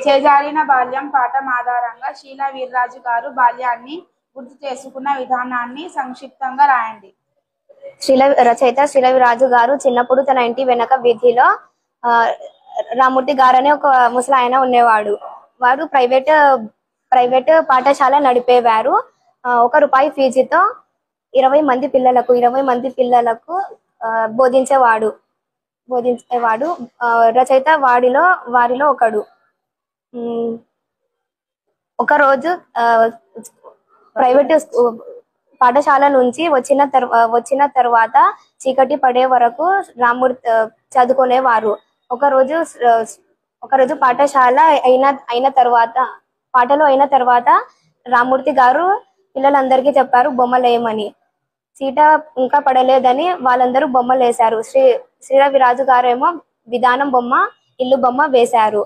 చేజారిన బాల్యం పాఠం ఆధారంగా షీలా వీర్రాజు గారు బాల్యాన్ని గుర్తు చేసుకున్న విధానాన్ని సంక్షిప్తంగా రాయండి. రచయిత శ్రీలవిరాజు గారు చిన్నప్పుడు తన ఇంటి వెనక వీధిలో రామూర్తి గారు అనే ఒక ముసలాయన ఉండేవాడు. వారు ప్రైవేట్ పాఠశాల నడిపేవారు. ₹1 ఫీజుతో 20 మంది పిల్లలకు బోధించేవాడు. రచయిత వారిలో ఒకడు. ఒకరోజు ప్రైవేట్ పాఠశాల నుంచి వచ్చిన తర్వాత చీకటి పడే వరకు రామూర్తి చదువుకునేవారు. ఒకరోజు పాఠాలు అయిన తర్వాత రామూర్తి గారు పిల్లలందరికీ చెప్పారు బొమ్మలేయమని. సీట ఇంకా పడలేదని వాళ్ళందరూ బొమ్మలు వేశారు. శ్రీరవిరాజు గారేమో విధానం బొమ్మ, ఇల్లు బొమ్మ వేశారు.